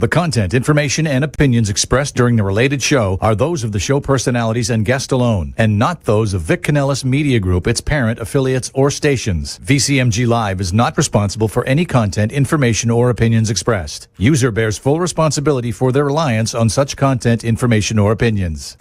The content, information, and opinions expressed during the related show are those of the show personalities and guest alone, and not those of Vic Canellis Media Group, its parent, affiliates, or stations. VCMG Live is not responsible for any content, information, or opinions expressed. User bears full responsibility for their reliance on such content, information, or opinions.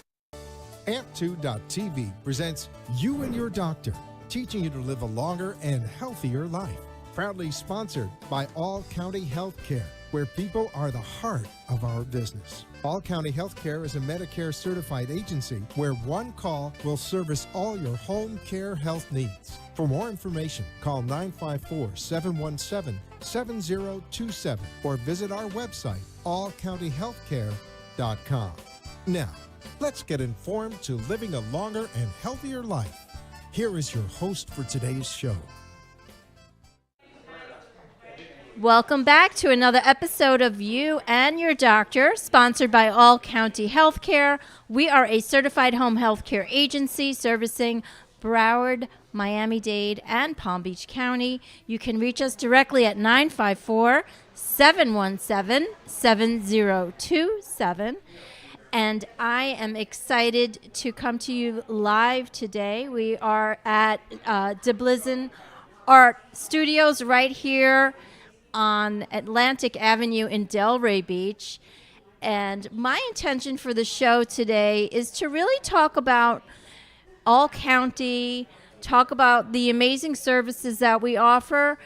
Amp2.tv presents You and Your Doctor, teaching you to live a longer and healthier life. Proudly sponsored by All County Healthcare, where people are the heart of our business. All County Healthcare is a Medicare certified agency where one call will service all your home care health needs. For more information, call 954-717-7027 or visit our website, allcountyhealthcare.com. Now, let's get informed to living a longer and healthier life. Here is your host for today's show. Welcome back to another episode of You and Your Doctor, sponsored by All County Healthcare. We are a certified home healthcare agency servicing Broward, Miami-Dade, and Palm Beach County. You can reach us directly at 954-717-7027. And I am excited to come to you live today. We are at Dublin Art Studios right here on Atlantic Avenue in Delray Beach. And my intention for the show today is to really talk about All County, talk about the amazing services that we offer,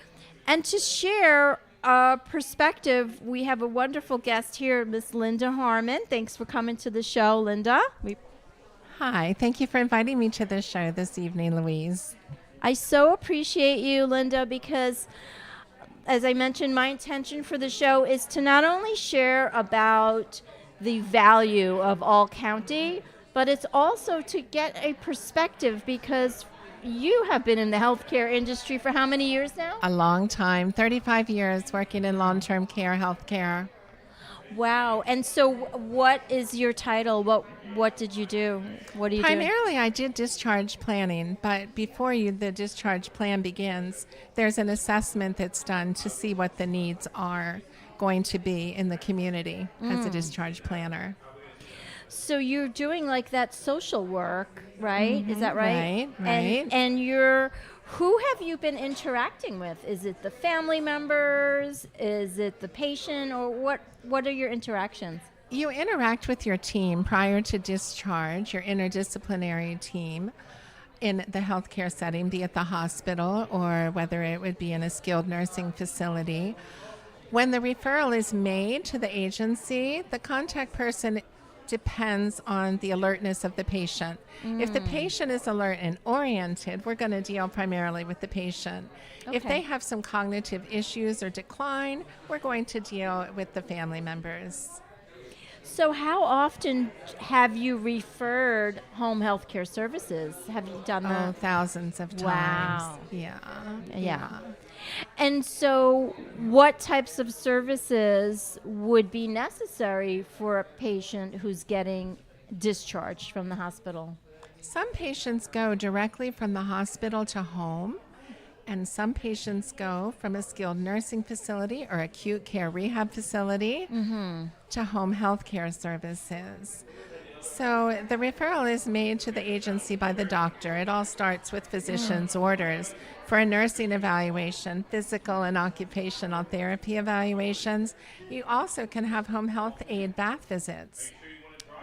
and to share a perspective. We have a wonderful guest here, Miss Linda Harmon. Thanks for coming to the show, Linda. Hi, thank you for inviting me to the show this evening, Louise. I so appreciate you, Linda, because as I mentioned, my intention for the show is to not only share about the value of All County, but it's also to get a perspective, because you have been in the healthcare industry for how many years now? A long time, 35 years working in long-term care healthcare. Wow. And so what is your title? What did you do? What do you do? Primarily, I did discharge planning, but before the discharge plan begins, there's an assessment that's done to see what the needs are going to be in the community as a discharge planner. So you're doing like that social work, right? Mm-hmm. Is that right? Right. And who have you been interacting with? Is it the family members? Is it the patient? Or what are your interactions? You interact with your team prior to discharge, your interdisciplinary team in the healthcare setting, be it the hospital or whether it would be in a skilled nursing facility. When the referral is made to the agency, the contact person depends on the alertness of the patient. If the patient is alert and oriented, we're going to deal primarily with the patient. Okay. If they have some cognitive issues or decline, we're going to deal with the family members. So how often have you referred home health care services? Have you done that? Oh, thousands of times. Wow. Yeah. And so what types of services would be necessary for a patient who's getting discharged from the hospital? Some patients go directly from the hospital to home, and some patients go from a skilled nursing facility or acute care rehab facility to home health care services. So the referral is made to the agency by the doctor. It all starts with physician's orders for a nursing evaluation, physical and occupational therapy evaluations. You also can have home health aid bath visits.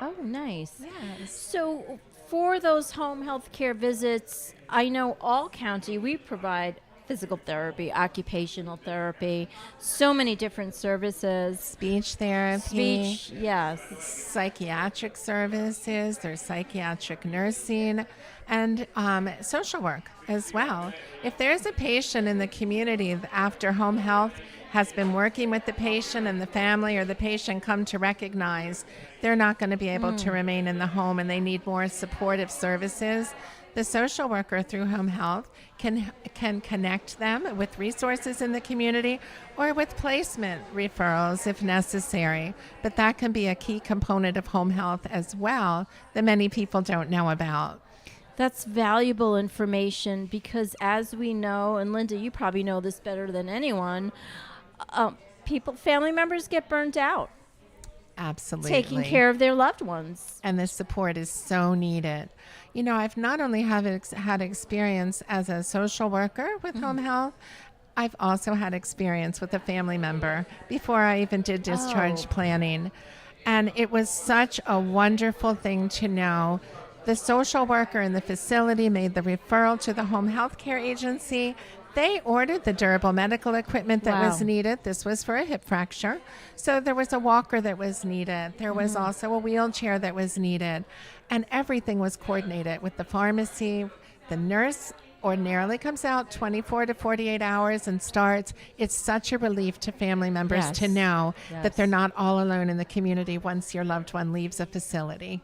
Oh, nice. Yes. So for those home health care visits, I know All County, we provide physical therapy, occupational therapy, so many different services. Speech therapy. Speech, yes. Psychiatric services, there's psychiatric nursing, and social work as well. If there's a patient in the community after home health has been working with the patient and the family or the patient come to recognize they're not going to be able to remain in the home and they need more supportive services, the social worker through home health can connect them with resources in the community or with placement referrals if necessary. But that can be a key component of home health as well that many people don't know about. That's valuable information because as we know, and Linda, you probably know this better than anyone, family members get burnt out. Absolutely. taking care of their loved ones. And the support is so needed. You know, I've not only had experience as a social worker with home health, I've also had experience with a family member before I even did discharge planning. And it was such a wonderful thing to know. The social worker in the facility made the referral to the home health care agency. They ordered the durable medical equipment that was needed. This was for a hip fracture. So there was a walker that was needed. There was also a wheelchair that was needed. And everything was coordinated with the pharmacy. The nurse ordinarily comes out 24 to 48 hours and starts. It's such a relief to family members to know that they're not all alone in the community once your loved one leaves a facility.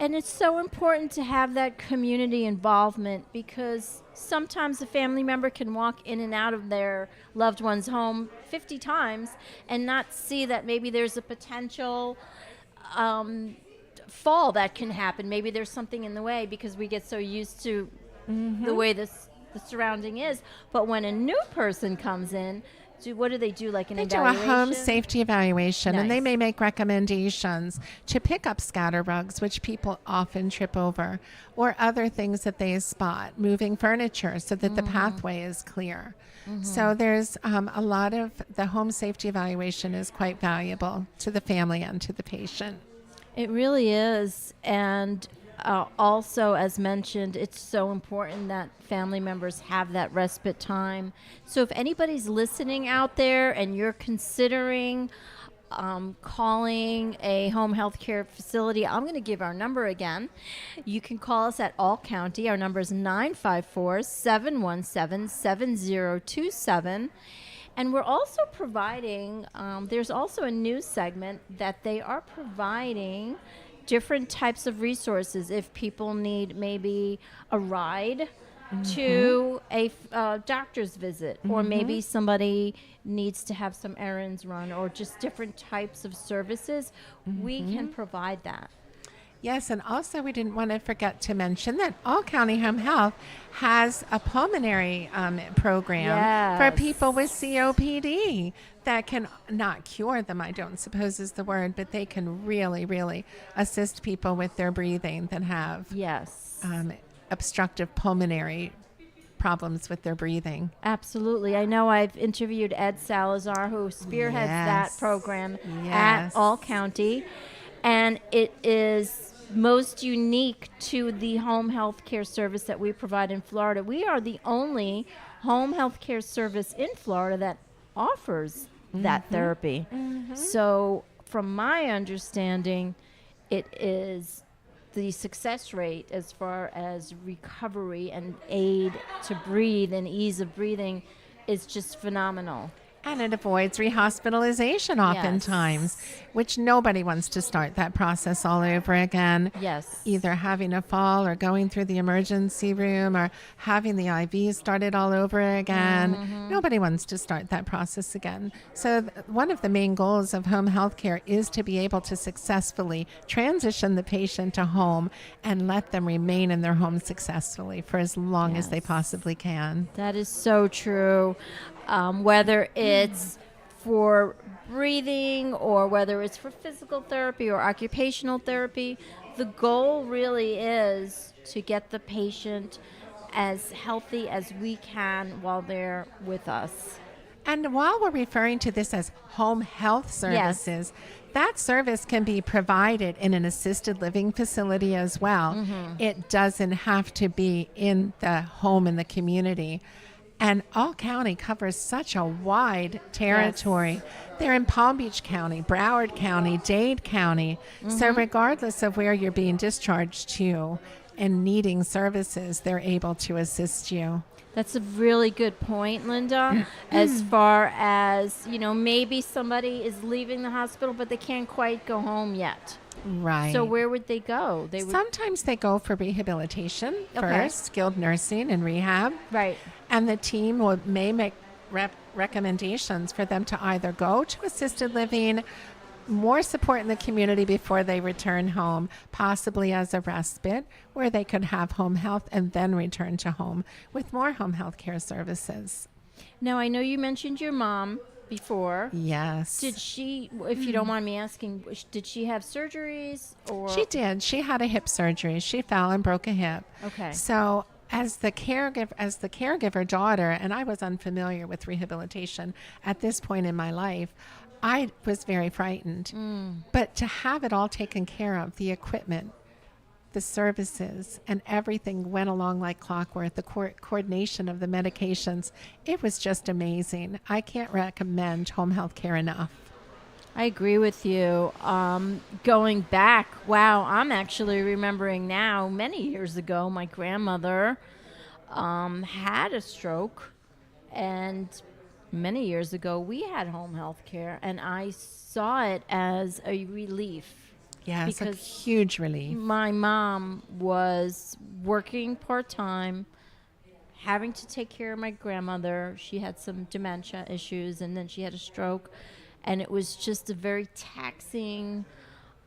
And it's so important to have that community involvement, because sometimes a family member can walk in and out of their loved one's home 50 times and not see that maybe there's a potential fall that can happen. Maybe there's something in the way because we get so used to the way the surrounding is. But when a new person comes in, what do they do? Like an evaluation? They do a home safety evaluation, and they Nice. may make recommendations to pick up scatter rugs, which people often trip over, or other things that they spot, moving furniture so that the pathway is clear. So there's a lot of the home safety evaluation is quite valuable to the family and to the patient. It really is. And also, as mentioned, it's so important that family members have that respite time. So if anybody's listening out there and you're considering calling a home health care facility, I'm going to give our number again. You can call us at All County. Our number is 954-717-7027. And we're also providing, there's also a new segment that they are providing different types of resources if people need maybe a ride to a doctor's visit, or maybe somebody needs to have some errands run, or just different types of services. We can provide that. Yes, and also we didn't want to forget to mention that All County Home Health has a pulmonary program for people with COPD that can not cure them, I don't suppose is the word, but they can really, really assist people with their breathing that have obstructive pulmonary problems with their breathing. Absolutely. I know I've interviewed Ed Salazar, who spearheads that program at All County, and it is most unique to the home health care service that we provide in Florida. We are the only home health care service in Florida that offers that therapy. So from my understanding, it is the success rate as far as recovery and aid to breathe and ease of breathing is just phenomenal. And it avoids rehospitalization oftentimes, which nobody wants to start that process all over again. Yes. Either having a fall or going through the emergency room or having the IV started all over again. Nobody wants to start that process again. So one of the main goals of home health care is to be able to successfully transition the patient to home and let them remain in their home successfully for as long as they possibly can. That is so true. Whether it's for breathing or whether it's for physical therapy or occupational therapy, the goal really is to get the patient as healthy as we can while they're with us. And while we're referring to this as home health services, that service can be provided in an assisted living facility as well. It doesn't have to be in the home in the community. And All County covers such a wide territory. They're in Palm Beach County, Broward County, Dade County. So regardless of where you're being discharged to and needing services, they're able to assist you. That's a really good point, Linda. As far as, maybe somebody is leaving the hospital, but they can't quite go home yet. Right. So where would they go? Sometimes they go for rehabilitation first, skilled nursing and rehab. Right. And the team may make recommendations for them to either go to assisted living, more support in the community before they return home, possibly as a respite, where they could have home health and then return to home with more home health care services. Now, I know you mentioned your mom, before. Yes. Did she, if you don't mind me asking, did she have surgeries or? She did. She had a hip surgery. She fell and broke a hip. Okay. So as the caregiver daughter, and I was unfamiliar with rehabilitation at this point in my life, I was very frightened. But to have it all taken care of, the equipment, the services, and everything went along like clockwork, the coordination of the medications, it was just amazing. I can't recommend home health care enough. I agree with you. Going back, wow, I'm actually remembering now, many years ago, my grandmother had a stroke, and many years ago, we had home health care, and I saw it as a relief. Yeah, it's a Because huge relief. my mom was working part-time, having to take care of my grandmother. She had some dementia issues, and then she had a stroke. And it was just a very taxing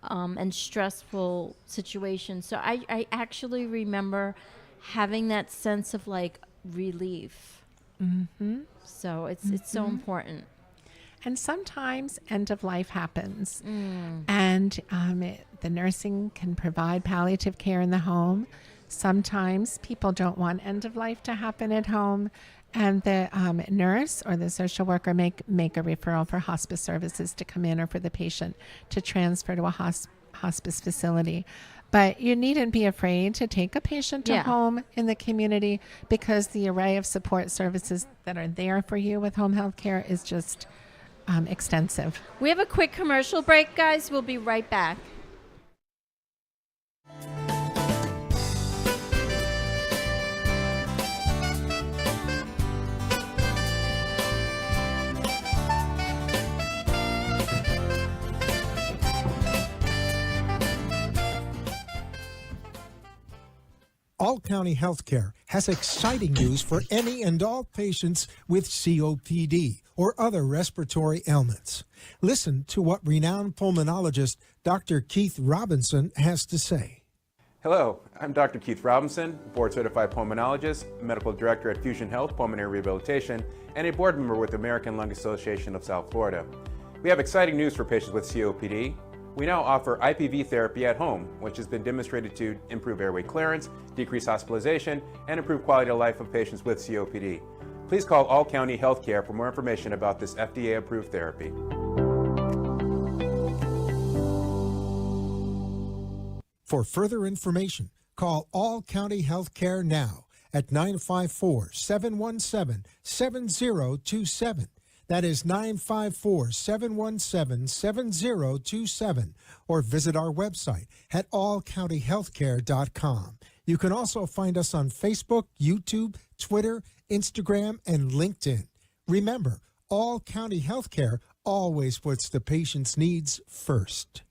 and stressful situation. So I actually remember having that sense of like relief. So it's so important. And sometimes end of life happens. And the nursing can provide palliative care in the home. Sometimes people don't want end of life to happen at home. And the nurse or the social worker make a referral for hospice services to come in, or for the patient to transfer to a hospice facility. But you needn't be afraid to take a patient to home in the community, because the array of support services that are there for you with home health care is just extensive. We have a quick commercial break, guys. We'll be right back. All County Healthcare has exciting news for any and all patients with COPD or other respiratory ailments. Listen to what renowned pulmonologist Dr. Keith Robinson has to say. Hello, I'm Dr. Keith Robinson, board-certified pulmonologist, medical director at Fusion Health Pulmonary Rehabilitation, and a board member with the American Lung Association of South Florida. We have exciting news for patients with COPD. We now offer IPV therapy at home, which has been demonstrated to improve airway clearance, decrease hospitalization, and improve quality of life of patients with COPD. Please call All County Healthcare for more information about this FDA-approved therapy. For further information, call All County Healthcare now at 954-717-7027. That is 954-717-7027, or visit our website at allcountyhealthcare.com. You can also find us on Facebook, YouTube, Twitter, Instagram, and LinkedIn. Remember, All County Healthcare always puts the patient's needs first.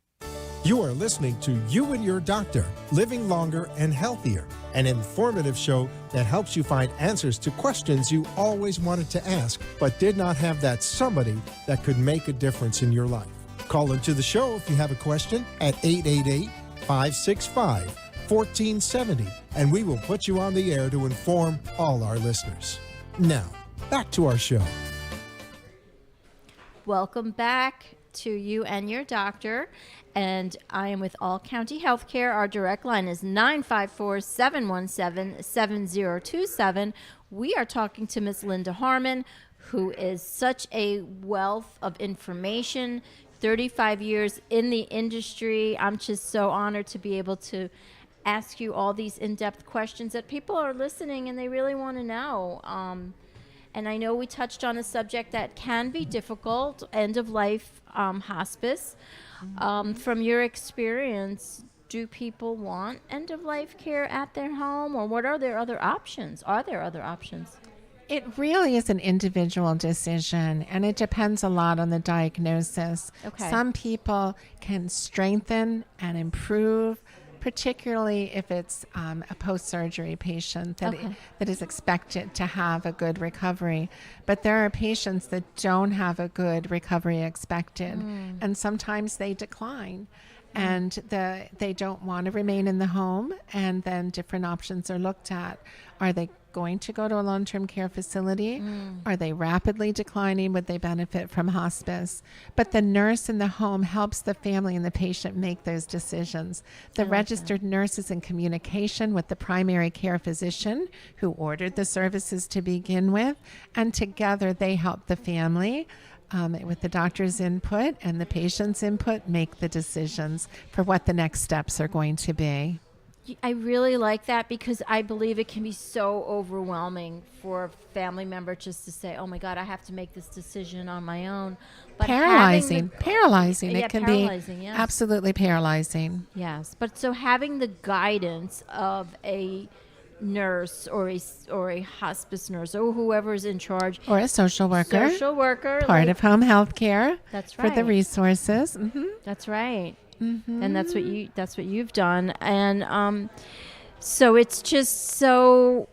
You are listening to You and Your Doctor, Living Longer and Healthier, an informative show that helps you find answers to questions you always wanted to ask, but did not have that somebody that could make a difference in your life. Call into the show if you have a question at 888-565-1470, and we will put you on the air to inform all our listeners. Now, back to our show. Welcome back to You and Your Doctor, and I am with All County Healthcare. Our direct line is 954-717-7027. We are talking to Miss Linda Harmon, who is such a wealth of information, 35 years in the industry. I'm just so honored to be able to ask you all these in-depth questions that people are listening and they really want to know. And I know we touched on a subject that can be difficult, end-of-life hospice. From your experience, do people want end-of-life care at their home, or what are their other options? Are there other options? It really is an individual decision, and it depends a lot on the diagnosis. Okay. Some people can strengthen and improve, particularly if it's a post-surgery patient that is expected to have a good recovery. But there are patients that don't have a good recovery expected, and sometimes they decline. And they don't want to remain in the home, and then different options are looked at. Are they going to go to a long-term care facility? Are they rapidly declining? Would they benefit from hospice? But the nurse in the home helps the family and the patient make those decisions. The registered nurse is in communication with the primary care physician who ordered the services to begin with, and together they help the family with the doctor's input and the patient's input, make the decisions for what the next steps are going to be. I really like that because I believe it can be so overwhelming for a family member just to say, oh my God, I have to make this decision on my own. But Paralyzing. Yeah, It can paralyzing, be yes. absolutely paralyzing. Yes, but so having the guidance of a nurse or a hospice nurse or whoever's in charge, Or a social worker. Part of home health care. That's For the right. resources. That's right. And that's what you've done. And so it's just so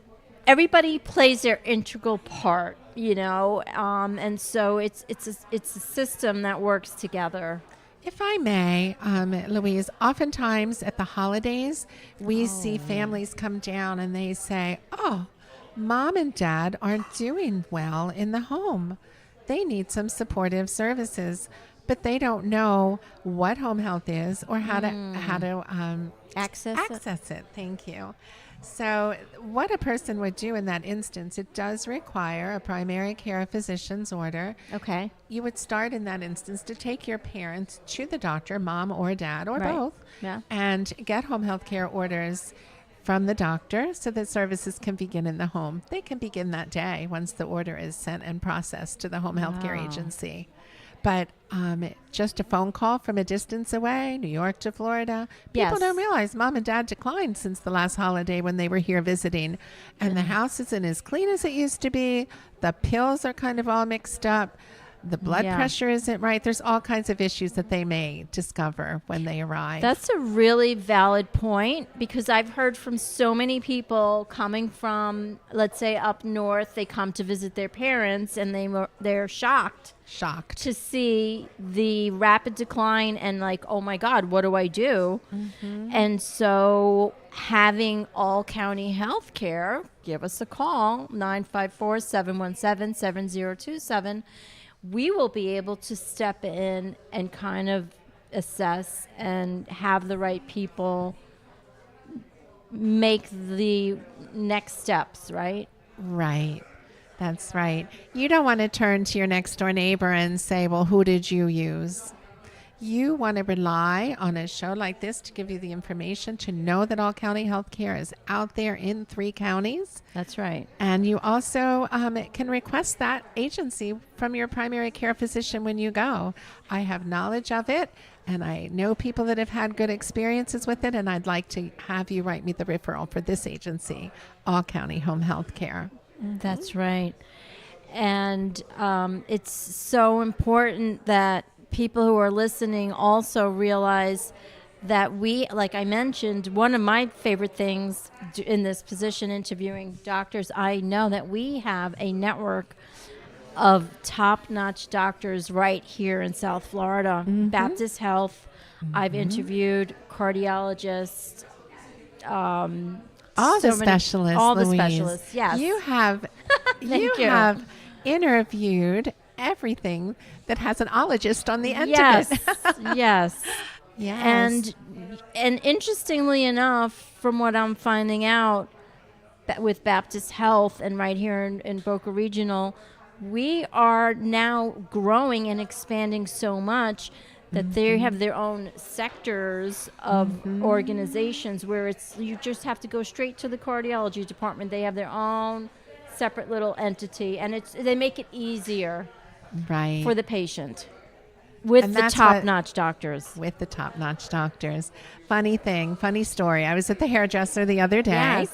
everybody plays their integral part, and so it's a system that works together. If I may, Louise, oftentimes at the holidays, we see families come down and they say, oh, mom and dad aren't doing well in the home. They need some supportive services, but they don't know what home health is or how to access it. Thank you. So what a person would do in that instance, it does require a primary care physician's order. Okay. You would start in that instance to take your parents to the doctor, mom or dad or Right. both, and get home health care orders from the doctor so that services can begin in the home. They can begin that day once the order is sent and processed to the home health care agency. But just a phone call from a distance away, New York to Florida, people don't realize mom and dad declined since the last holiday when they were here visiting. And the house isn't as clean as it used to be. The pills are kind of all mixed up. The blood pressure isn't right. There's all kinds of issues that they may discover when they arrive. That's a really valid point because I've heard from so many people coming from, let's say, up north. They come to visit their parents and they're shocked to see the rapid decline and like, oh my God, what do I do? And so having all county health care, give us a call, 954-717-7027. We will be able to step in and kind of assess and have the right people make the next steps, right? Right. That's right. You don't want to turn to your next door neighbor and say, well, who did you use? You want to rely on a show like this to give you the information to know that all county health care is out there in 3 counties. That's right. And you also can request that agency from your primary care physician when you go. I have knowledge of it, and I know people that have had good experiences with it, and I'd like to have you write me the referral for this agency, All County Home Health Care. That's right. And it's so important that people who are listening also realize that we, like I mentioned, one of my favorite things in this position interviewing doctors, I know that we have a network of top-notch doctors right here in South Florida. Baptist Health, I've interviewed cardiologists, all the specialists, yes. You have have interviewed everything that has an ologist on the end of it. Yes. Yes. And interestingly enough, from what I'm finding out with Baptist Health and right here in Boca Regional, we are now growing and expanding so much that they have their own sectors of organizations where you just have to go straight to the cardiology department. They have their own separate little entity, and they make it easier for the patient with the top-notch doctors. With the top-notch doctors. Funny story. I was at the hairdresser the other day,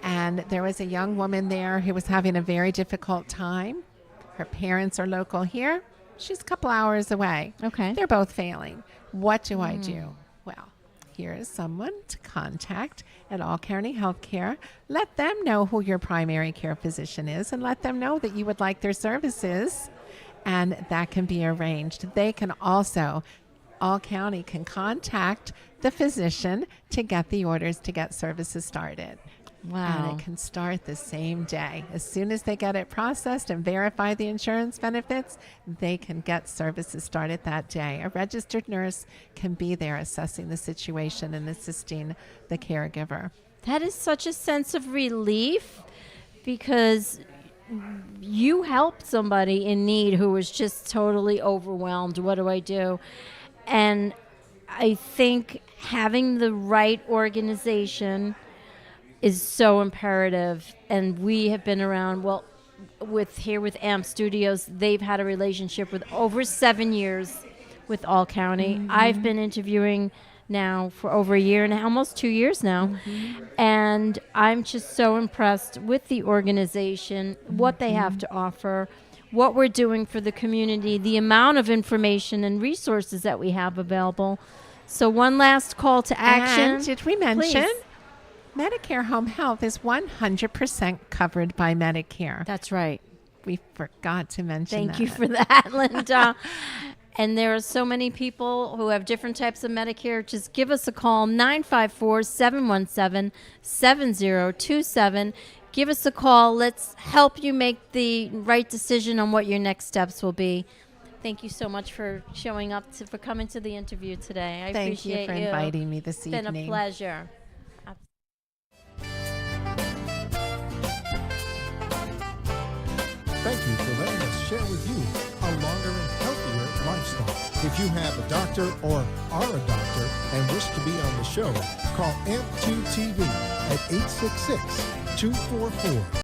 and there was a young woman there who was having a very difficult time. Her parents are local here. She's a couple hours away. Okay. They're both failing. What do I do? Well, here is someone to contact at All County Healthcare. Let them know who your primary care physician is and let them know that you would like their services, and that can be arranged. They can also, All County can contact the physician to get the orders to get services started. Wow. And it can start the same day. As soon as they get it processed and verify the insurance benefits, they can get services started that day. A registered nurse can be there assessing the situation and assisting the caregiver. That is such a sense of relief, because you helped somebody in need who was just totally overwhelmed. What do I do? And I think having the right organization is so imperative. And we have been around, with AMP Studios, they've had a relationship with over 7 years with All County. I've been interviewing now for over a year and almost 2 years now. And I'm just so impressed with the organization, what they have to offer, what we're doing for the community, the amount of information and resources that we have available. So one last call to action. And did we mention Please. Medicare Home Health is 100% covered by Medicare? That's right. We forgot to mention that. Thank you for that, Linda. And there are so many people who have different types of Medicare. Just give us a call, 954-717-7027. Give us a call. Let's help you make the right decision on what your next steps will be. Thank you so much for showing up, for coming to the interview today. I Thank you appreciate for inviting me this evening. It's been a pleasure. Thank you for letting us share with you a longer and healthier lifestyle. If you have a doctor or are a doctor and wish to be on the show, call AMP2 TV at 866-244